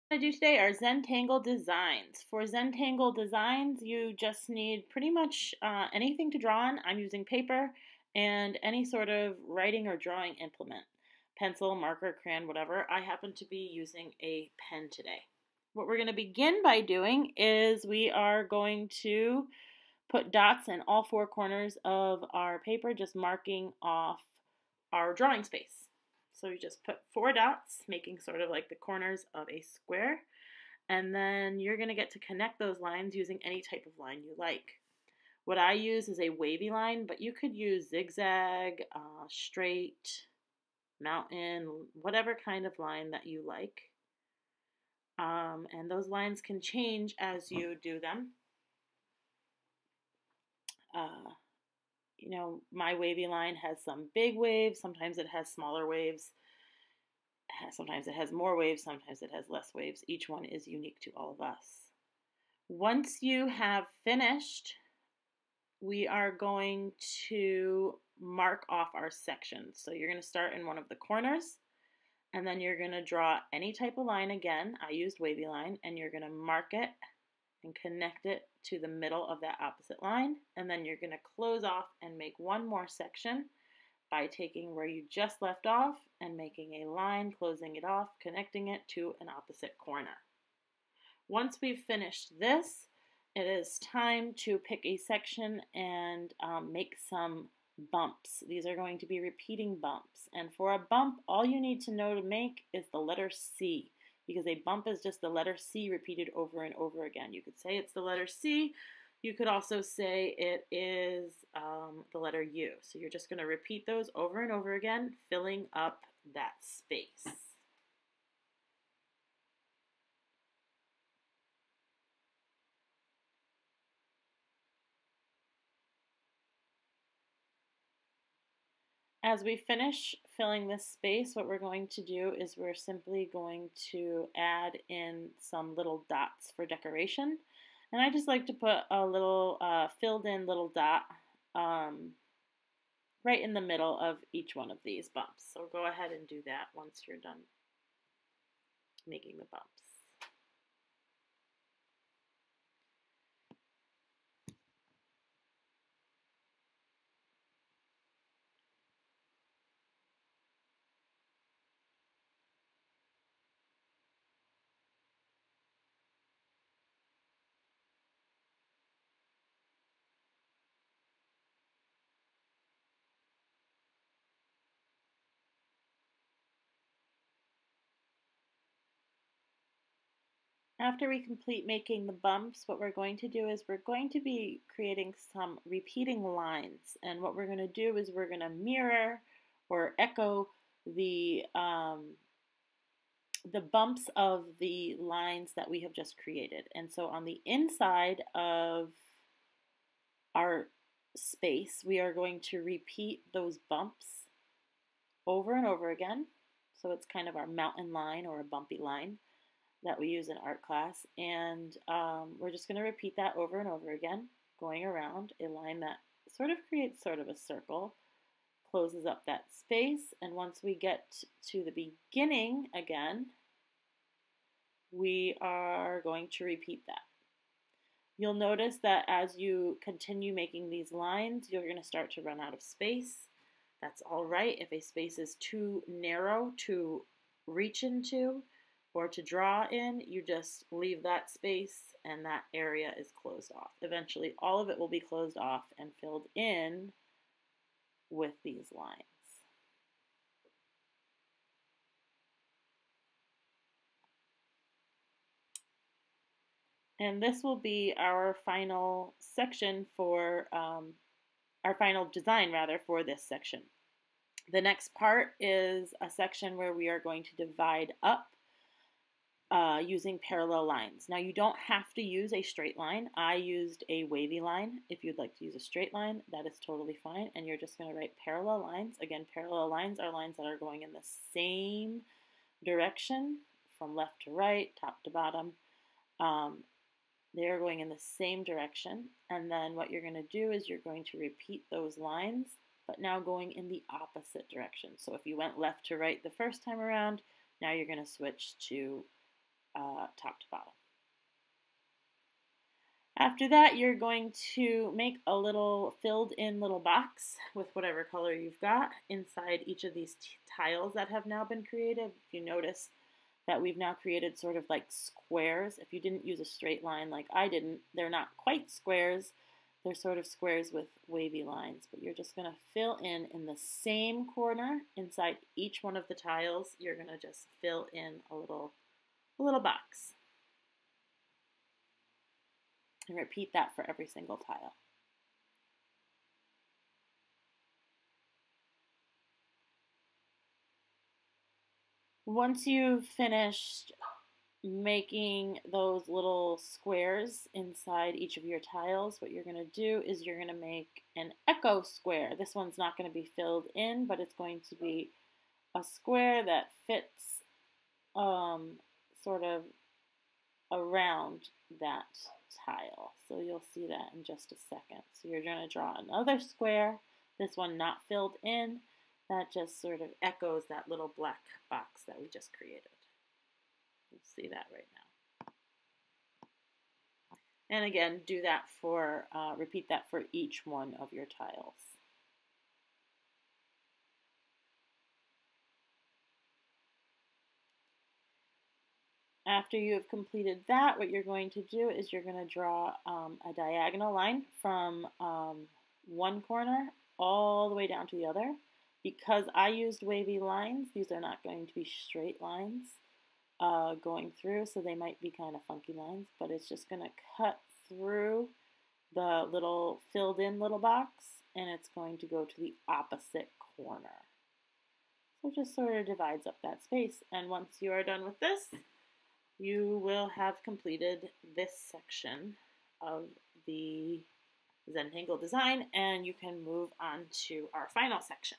What I do today are Zentangle designs. For Zentangle designs, you just need pretty much anything to draw on. I'm using paper and any sort of writing or drawing implement. Pencil, marker, crayon, whatever. I happen to be using a pen today. What we're going to begin by doing is we are going to put dots in all four corners of our paper, just marking off our drawing space. So you just put 4 dots, making sort of like the corners of a square, and then you're going to get to connect those lines using any type of line you like. What I use is a wavy line, but you could use zigzag, straight, mountain, whatever kind of line that you like. And those lines can change as you do them. You know, my wavy line has some big waves, sometimes it has smaller waves, sometimes it has more waves, sometimes it has less waves. Each one is unique to all of us. Once you have finished, we are going to mark off our sections. So you're going to start in one of the corners, and then you're going to draw any type of line again. I used wavy line, and you're going to mark it and connect it to the middle of that opposite line, and then you're going to close off and make one more section by taking where you just left off and making a line, closing it off, connecting it to an opposite corner. Once we've finished this, it is time to pick a section and make some bumps. These are going to be repeating bumps, and for a bump, all you need to know to make is the letter C, because a bump is just the letter C repeated over and over again. You could say it's the letter C. You could also say it is the letter U. So you're just going to repeat those over and over again, filling up that space. As we finish filling this space, what we're going to do is we're simply going to add in some little dots for decoration. And I just like to put a little filled in little dot right in the middle of each one of these bumps. So go ahead and do that once you're done making the bumps. After we complete making the bumps, what we're going to do is we're going to be creating some repeating lines. And what we're going to do is we're going to mirror or echo the bumps of the lines that we have just created. And so on the inside of our space, we are going to repeat those bumps over and over again. So it's kind of our mountain line or a bumpy line that we use in art class, and we're just going to repeat that over and over again, going around a line that sort of creates sort of a circle, closes up that space, and once we get to the beginning again, we are going to repeat that. You'll notice that as you continue making these lines, you're going to start to run out of space. That's all right. If a space is too narrow to reach into or to draw in, you just leave that space and that area is closed off. Eventually, all of it will be closed off and filled in with these lines. And this will be our final section for, our final design rather, for this section. The next part is a section where we are going to divide up using parallel lines. Now you don't have to use a straight line. I used a wavy line. If you'd like to use a straight line, that is totally fine. And you're just going to write parallel lines. Again, parallel lines are lines that are going in the same direction from left to right, top to bottom. They are going in the same direction. And then what you're going to do is you're going to repeat those lines, but now going in the opposite direction. So if you went left to right the first time around, now you're going to switch to top to bottom. After that, you're going to make a little filled in little box with whatever color you've got inside each of these tiles that have now been created. If you notice that we've now created sort of like squares. If you didn't use a straight line like I didn't, they're not quite squares. They're sort of squares with wavy lines, but you're just going to fill in the same corner inside each one of the tiles. You're going to just fill in a little box. And repeat that for every single tile. Once you've finished making those little squares inside each of your tiles, what you're going to do is you're going to make an echo square. This one's not going to be filled in, but it's going to be a square that fits sort of around that tile. So you'll see that in just a second. So you're going to draw another square, this one not filled in, that just sort of echoes that little black box that we just created. You'll see that right now. And again, do that for, repeat that for each one of your tiles. After you have completed that, what you're going to do is you're going to draw a diagonal line from one corner all the way down to the other. Because I used wavy lines, these are not going to be straight lines going through, so they might be kind of funky lines, but it's just going to cut through the little filled in little box, and it's going to go to the opposite corner. So it just sort of divides up that space, and once you are done with this, you will have completed this section of the Zentangle design, and you can move on to our final section.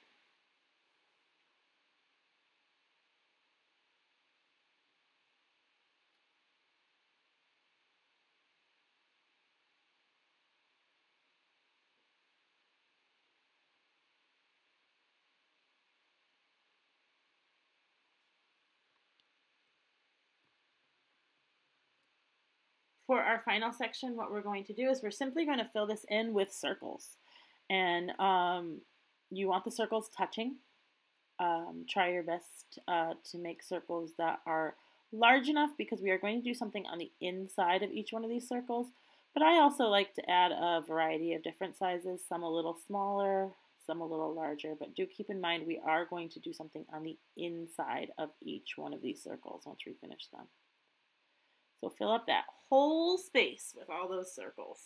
For our final section, what we're going to do is we're simply going to fill this in with circles. And you want the circles touching. Try your best to make circles that are large enough because we are going to do something on the inside of each one of these circles. But I also like to add a variety of different sizes, some a little smaller, some a little larger. But do keep in mind we are going to do something on the inside of each one of these circles once we finish them. So fill up that whole space with all those circles.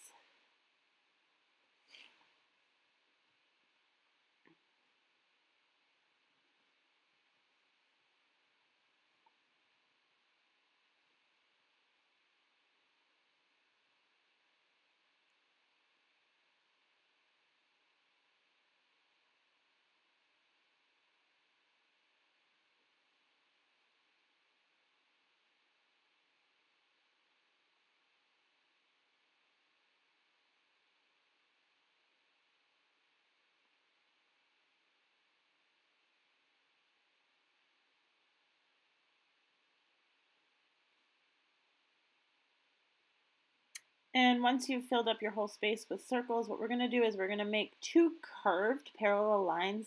And once you've filled up your whole space with circles, what we're going to do is we're going to make two curved parallel lines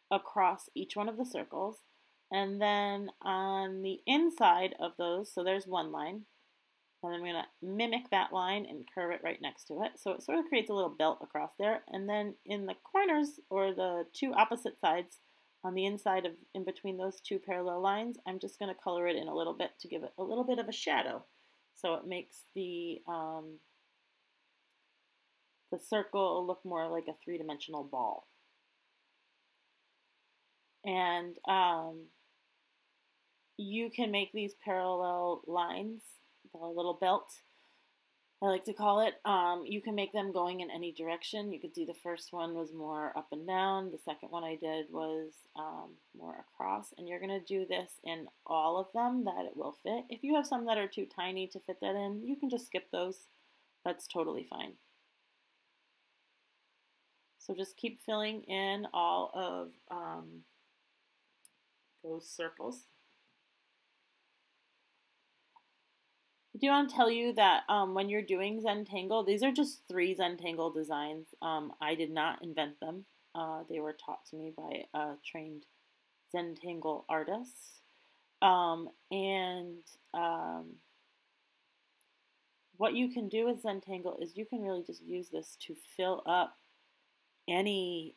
across each one of the circles. And then on the inside of those, so there's one line, and I'm going to mimic that line and curve it right next to it. So it sort of creates a little belt across there. And then in the corners, or the two opposite sides, on the inside of, in between those two parallel lines, I'm just going to color it in a little bit to give it a little bit of a shadow. So it makes the circle look more like a three-dimensional ball. And you can make these parallel lines, the little belt, I like to call it. You can make them going in any direction. You could see the first one was more up and down. The second one I did was more across. And you're going to do this in all of them that it will fit. If you have some that are too tiny to fit that in, you can just skip those. That's totally fine. So just keep filling in all of those circles. I do want to tell you that when you're doing Zentangle, these are just 3 Zentangle designs. I did not invent them. They were taught to me by a trained Zentangle artist. And what you can do with Zentangle is you can really just use this to fill up any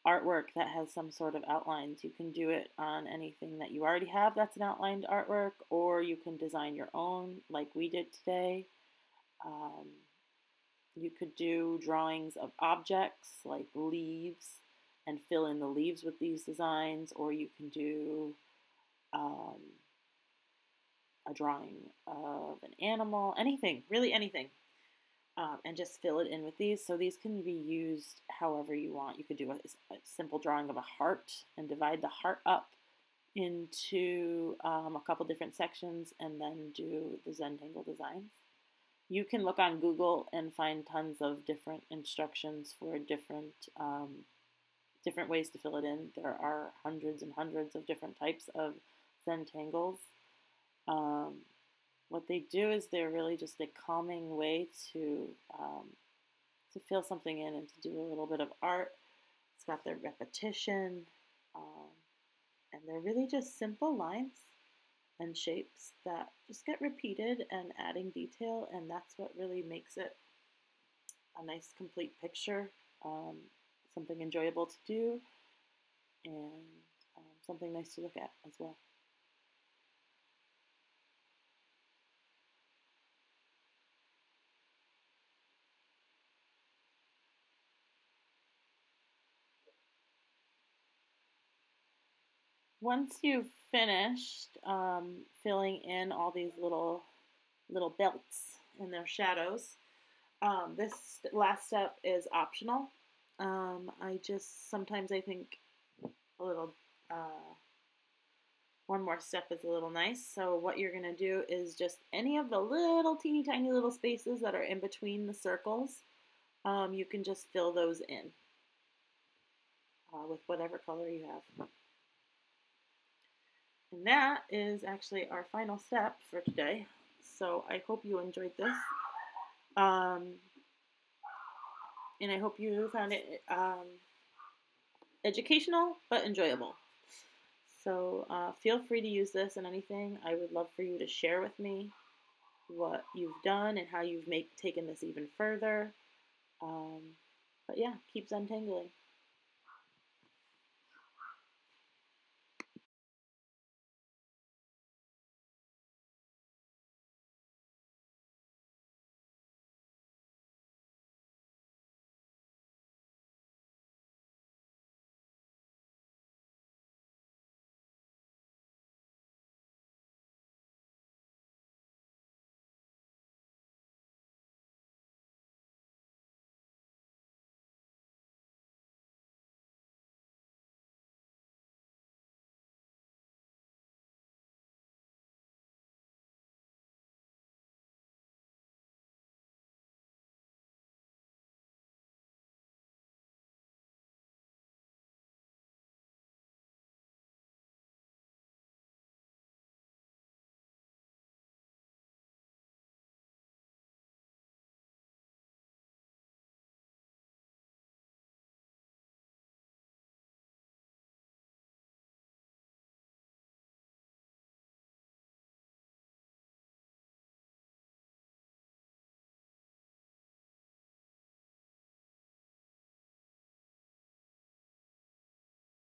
artwork that has some sort of outlines. You can do it on anything that you already have that's an outlined artwork, or you can design your own like we did today. Um, you could do drawings of objects like leaves and fill in the leaves with these designs, or you can do um, a drawing of an animal, anything, really anything. And just fill it in with these. So these can be used however you want. You could do a simple drawing of a heart and divide the heart up into a couple different sections and then do the Zentangle designs. You can look on Google and find tons of different instructions for different ways to fill it in. There are hundreds and hundreds of different types of Zentangles. What they do is they're really just a calming way to fill something in and to do a little bit of art. It's got their repetition, and they're really just simple lines and shapes that just get repeated and adding detail, and that's what really makes it a nice complete picture, something enjoyable to do, and something nice to look at as well. Once you've finished filling in all these little belts and their shadows, this last step is optional. I just sometimes I think a little one more step is a little nice. So what you're going to do is just any of the little teeny tiny little spaces that are in between the circles, you can just fill those in with whatever color you have. And that is actually our final step for today. So I hope you enjoyed this. And I hope you found it educational but enjoyable. So feel free to use this in anything. I would love for you to share with me what you've done and how you've taken this even further. But yeah, keep Zentangling.